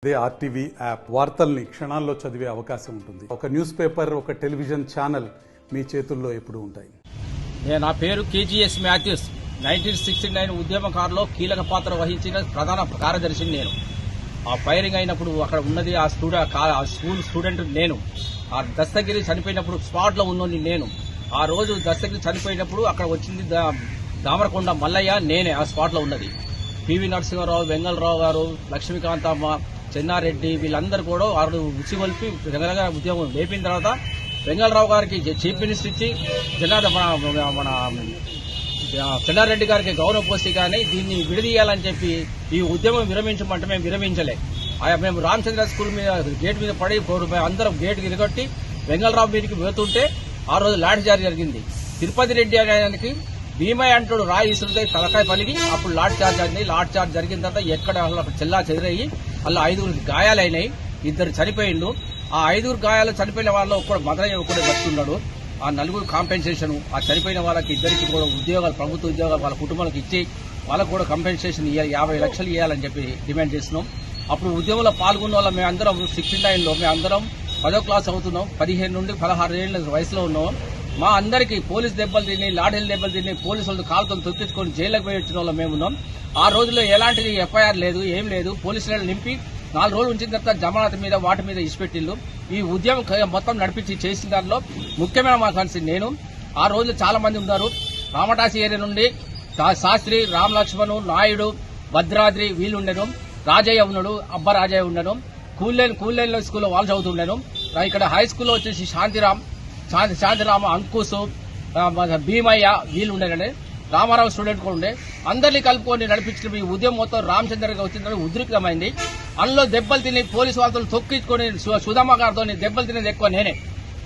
అదే RTV app వార్తల్ని క్షణాల్లో చదివే అవకాశం ఉంటుంది. ఒక న్యూస్ పేపర్, ఒక టెలివిజన్ ఛానల్ మీ చేతుల్లో ఎప్పుడూ ఉంటాయి. నా పేరు కేజీఎస్ మాథ్యూస్. 1969 ఉద్యమకారులో కీలక పాత్ర వహించిన ప్రధాన కార్యదర్శిని నేను. ఆ ఫైరింగ్ అయినప్పుడు అక్కడ ఉన్నది ఆ స్కూల్ స్టూడెంట్ నేను. ఆ దస్తగిరి చనిపోయినప్పుడు స్పాట్ లో ఉన్నది నేను. ఆ రోజు దస్తగిరి చనిపోయినప్పుడు అక్కడ వచ్చింది దామరకొండ మల్లయ్య, నేనే ఆ స్పాట్ లో ఉన్నది. పివి నరసింహారావు, వెంగళరావు గారు, లక్ష్మీకాంతమ్మ, చెన్నారెడ్డి వీళ్ళందరూ కూడా వారు ఉచిగొల్పి జనరల్గా ఉద్యమం లేపిన తర్వాత వెంగళరావు గారికి చీఫ్ మినిస్టర్ ఇచ్చి మన చెన్నారెడ్డి గారికి గౌరవ పోస్తి కానీ దీన్ని విడదీయాలని చెప్పి ఈ ఉద్యమం విరమించమంటే మేము విరమించలే. మేము రామచంద్ర స్కూల్ మీద గేట్ మీద పడి అందరం గేట్ తిరగొట్టి వెంగళరావు మీదకి పోతుంటే ఆ రోజు లాఠీ చార్జ్ జరిగింది. తిరుపతి రెడ్డి అనేదానికి భీమయ్య అంటాడు రాయి ఇసురుతాయి తలకాయ పలిగి అప్పుడు లాఠీ చార్జ్ అయింది. లాఠీ చార్జ్ జరిగిన తర్వాత ఎక్కడ చెల్లా చెదిరయ్యి అలా 5 గాయాలైనాయి, 2 చనిపోయిండు. ఆ 5 గాయాలు చనిపోయిన వాళ్ళు ఒక్కడు మదరయ్య ఒక్కడే బతుకున్నాడు. ఆ 4 కాంపెన్సేషన్, ఆ చనిపోయిన వాళ్ళకి 2కి కూడా ఉద్యోగాలు, ప్రభుత్వ ఉద్యోగాలు వాళ్ళ కుటుంబాలకు ఇచ్చి వాళ్ళకు కూడా కాంపెన్సేషన్ 50 లక్షలు ఇవ్వాలని చెప్పి డిమాండ్ చేస్తున్నాం. అప్పుడు ఉద్యమంలో పాల్గొన్న వాళ్ళ మేమందరం 69లో మేమందరం 10వ క్లాస్ అవుతున్నాం. 15 నుండి 16 ఏళ్ల వయసులో ఉన్నాం. మా అందరికీ పోలీస్ దెబ్బలు తిని, లాఠీలు దెబ్బలు తిని, పోలీసులు కాలుతో తొక్కించుకొని జైలుకు పోయి వచ్చిన వాళ్ళం మేము ఉన్నాం. ఆ రోజుల్లో ఎలాంటి ఎఫ్ఐఆర్ లేదు, ఏం లేదు. పోలీసులను నింపి 4 రోజులు ఉంచిన తర్వాత జమానత్ మీద వాటి మీద ఇచ్చిపెట్టిల్లు. ఈ ఉద్యమం మొత్తం నడిపించి చేసిన దానిలో ముఖ్యమైన మా కలిసి నేను. ఆ రోజులు చాలా మంది ఉన్నారు. రామటాసి ఏరియా నుండి శాస్త్రి, రామ్ లక్ష్మణు, నాయుడు, భద్రాద్రి వీళ్ళు ఉండను, రాజయ్య ఉన్నాడు, అబ్బ రాజయ్య ఉండను, కూల్లైన్ స్కూల్లో వాళ్ళు చదువుతుండను. ఇక్కడ హై స్కూల్లో వచ్చేసి శాంతిరామ, అంకుశ్, భీమయ్య వీళ్ళు ఉండేనండి. రామారావు స్టూడెంట్ కూడా ఉండే. అందరినీ కలుపుకొని నడిపించిన ఈ ఉద్యమం మొత్తం రామచంద్రగా వచ్చిందని ఉద్రిక్తమైంది. అందులో దెబ్బలు తిని పోలీసు వాళ్ళతో తొక్కించుకొని సుధామ గారితో దెబ్బలు తినేది ఎక్కువ నేనే.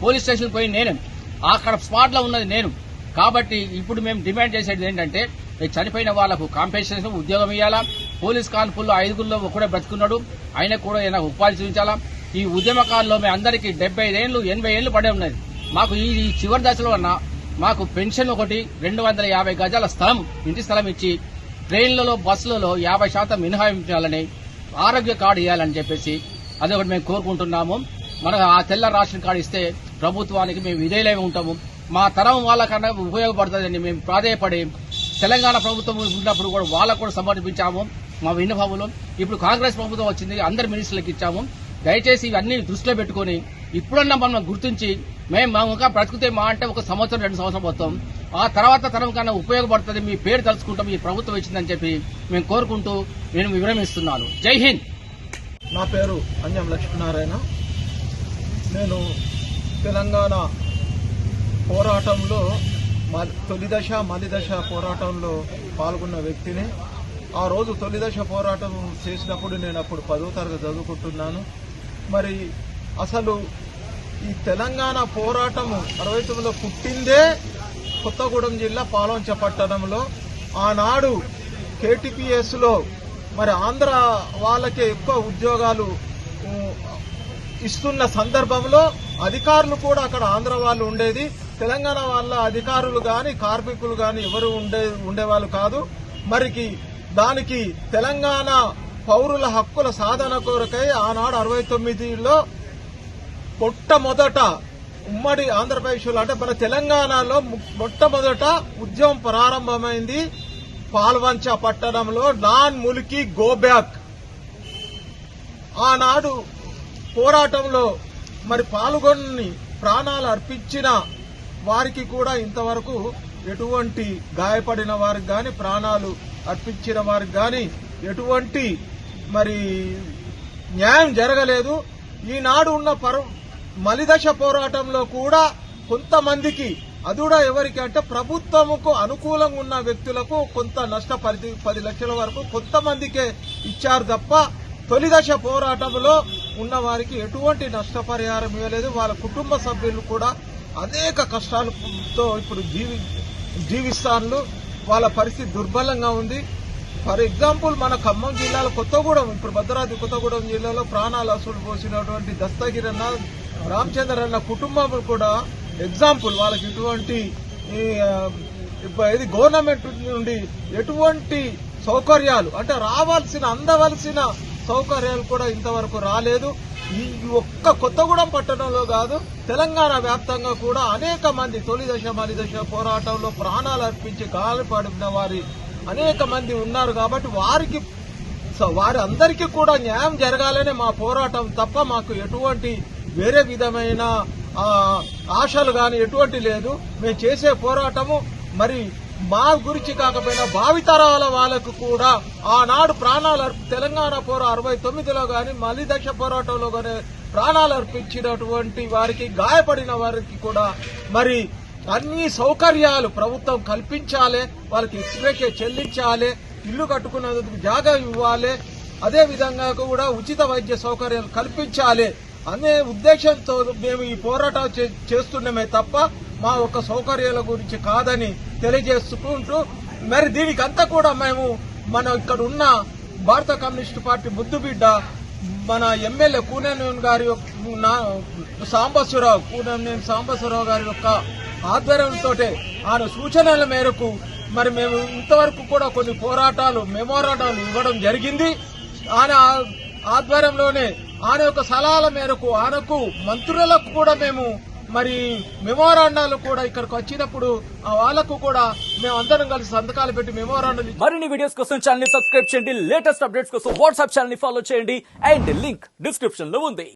పోలీస్ స్టేషన్ పోయి నేనే, అక్కడ స్పాట్ లో ఉన్నది నేను. కాబట్టి ఇప్పుడు మేము డిమాండ్ చేసేది ఏంటంటే చనిపోయిన వాళ్లకు కాంపెన్సేషన్, ఉద్యోగం ఇవ్వాలా. పోలీస్ కాన్పుల్లో 5గుల్లో ఒకడే బ్రతుకున్నాడు, ఆయన కూడా ఏదైనా ఉపాధి చూపించాలా. ఈ ఉద్యమకాలంలో మేము అందరికీ 75 ఏళ్లు 80 ఏళ్లు పడే ఉన్నది. మాకు ఈ చివరి దశలో మాకు పెన్షన్ ఒకటి 250 గజాల స్థలం, ఇంటి స్థలం ఇచ్చి ట్రైన్లలో, బస్సులలో 50% మినహాయించాలని, ఆరోగ్య కార్డు ఇవ్వాలని చెప్పేసి అదొకటి మేము కోరుకుంటున్నాము. మనకు ఆ తెల్ల రేషన్ కార్డు ఇస్తే ప్రభుత్వానికి మేము విధేయులై ఉంటాము. మా తరం వాళ్ళకన్నా ఉపయోగపడుతుందని మేము ప్రాధేయపడి తెలంగాణ ప్రభుత్వం ఉన్నప్పుడు కూడా వాళ్ళకు కూడా సమర్పించాము మా విన్నపములు. ఇప్పుడు కాంగ్రెస్ ప్రభుత్వం వచ్చింది, అందరు మినిస్టర్లకు ఇచ్చాము. దయచేసి ఇవన్నీ దృష్టిలో పెట్టుకుని ఇప్పుడన్నా మనం గుర్తించి మేము ఇంకా బ్రతికితే మా అంటే 1 సంవత్సరం 2 సంవత్సరం మొత్తం ఆ తర్వాత తరం కన్నా ఉపయోగపడుతుంది, మీ పేరు తలుచుకుంటాం, ఈ ప్రభుత్వం ఇచ్చిందని చెప్పి మేము కోరుకుంటూ నేను వివరమిస్తున్నాను. జై హింద్. నా పేరు అంజం లక్ష్మీనారాయణ. నేను తెలంగాణ పోరాటంలో తొలిదశ, మలిదశ పోరాటంలో పాల్గొన్న వ్యక్తిని. ఆ రోజు తొలిదశ పోరాటం చేసినప్పుడు నేను అప్పుడు 10వ తరగతి చదువుకుంటున్నాను. మరి అసలు ఈ తెలంగాణ పోరాటము 69లో పుట్టిందే కొత్తగూడెం జిల్లా పాల్వంచ పట్టణంలో. ఆనాడు కేటీపీఎస్ లో మరి ఆంధ్ర వాళ్ళకే ఎక్కువ ఉద్యోగాలు ఇస్తున్న సందర్భంలో అధికారులు కూడా అక్కడ ఆంధ్ర వాళ్ళు ఉండేది. తెలంగాణ వాళ్ళ అధికారులు గాని, కార్మికులు గాని ఎవరు ఉండేవాళ్ళు కాదు. మరికి దానికి తెలంగాణ పౌరుల హక్కుల సాధన కొరకై ఆనాడు 69లో మొట్టమొదట ఉమ్మడి ఆంధ్రప్రదేశ్లో అంటే మన తెలంగాణలో మొట్టమొదట ఉద్యమం ప్రారంభమైంది పాల్వంచ పట్టణంలో. Non mulki go back. ఆనాడు పోరాటంలో మరి పాల్గొని ప్రాణాలు అర్పించిన వారికి కూడా ఇంతవరకు ఎటువంటి గాయపడిన వారికి గాని, ప్రాణాలు అర్పించిన వారికి గాని ఎటువంటి మరి న్యాయం జరగలేదు. ఈనాడు ఉన్న మలిదశ పోరాటంలో కూడా కొంతమందికి, అది కూడా ఎవరికి అంటే ప్రభుత్వముకు అనుకూలంగా ఉన్న వ్యక్తులకు కొంత నష్ట 10 లక్షల వరకు కొంతమందికే ఇచ్చారు తప్ప తొలిదశ పోరాటంలో ఉన్న వారికి ఎటువంటి నష్టపరిహారం ఇవ్వలేదు. వాళ్ళ కుటుంబ సభ్యులు కూడా అనేక కష్టాలతో ఇప్పుడు జీవిస్తాను. వాళ్ళ పరిస్థితి దుర్బలంగా ఉంది. ఫర్ ఎగ్జాంపుల్ మన ఖమ్మం జిల్లాలో కొత్తగూడెం, ఇప్పుడు భద్రాద్రి కొత్తగూడెం జిల్లాలో ప్రాణాలు అసలు పోసినటువంటి దస్తగిరి అన్న, రామచంద్ర అన్న కుటుంబం కూడా ఎగ్జాంపుల్. వాళ్ళకి ఇటువంటి గవర్నమెంట్ నుండి ఎటువంటి సౌకర్యాలు అంటే అందవలసిన సౌకర్యాలు కూడా ఇంతవరకు రాలేదు. ఈ ఒక్క కొత్తగూడెం పట్టణంలో కాదు, తెలంగాణ వ్యాప్తంగా కూడా అనేక మంది తొలి దశ మలి దశ పోరాటంలో ప్రాణాలు అర్పించి గాలిపడిన వారి అనేక మంది ఉన్నారు. కాబట్టి వారి అందరికీ కూడా న్యాయం జరగాలనే మా పోరాటం తప్ప మాకు ఎటువంటి వేరే విధమైన ఆశలు గాని ఎటువంటి లేదు. మేము చేసే పోరాటము మరి మా గురించి కాకపోయినా భావితరాల వాళ్ళకు కూడా ఆనాడు ప్రాణాలు తెలంగాణ 69లో గాని మలి దశ పోరాటంలో గాని ప్రాణాలు అర్పించినటువంటి వారికి, గాయపడిన వారికి కూడా మరి అన్ని సౌకర్యాలు ప్రభుత్వం కల్పించాలి. వాళ్ళకి ఎక్స్గ్రేషియా చెల్లించాలి, ఇల్లు కట్టుకున్నందుకు జాగా ఇవ్వాలి, అదే విధంగా కూడా ఉచిత వైద్య సౌకర్యాలు కల్పించాలి అనే ఉద్దేశంతో మేము ఈ పోరాటం చేస్తున్నామే తప్ప మా ఒక్క సౌకర్యాల గురించి కాదని తెలియజేసుకుంటూ, మరి దీనికంతా కూడా మేము మన ఇక్కడ ఉన్న భారత కమ్యూనిస్టు పార్టీ ముద్దుబిడ్డ మన ఎమ్మెల్యే కూనేనేని గారి సాంబశివరావు గారి యొక్క ఆధ్వర్యంతో ఆయన సూచనల మేరకు మరి మేము ఇంతవరకు కూడా కొన్ని మెమోరాండాలు ఇవ్వడం జరిగింది. ఆయన ఆధ్వర్యంలోనే ఆయన యొక్క సలహాల మేరకు ఆయనకు మంత్రులకు కూడా మేము మరి మెమోరాండాలు కూడా ఇక్కడికి వచ్చినప్పుడు వాళ్ళకు కూడా మేము అందరం కలిసి సంతకాలు పెట్టి మెమోరాండాలు. మరిన్ని వీడియోస్ కోసం ఛానల్ ని సబ్స్క్రైబ్ చేయండి, లేటెస్ట్ అప్డేట్స్ కోసం వాట్సాప్ ఛానల్ ని ఫాలో చేయండి అండ్ లింక్ డిస్క్రిప్షన్ లో ఉంది.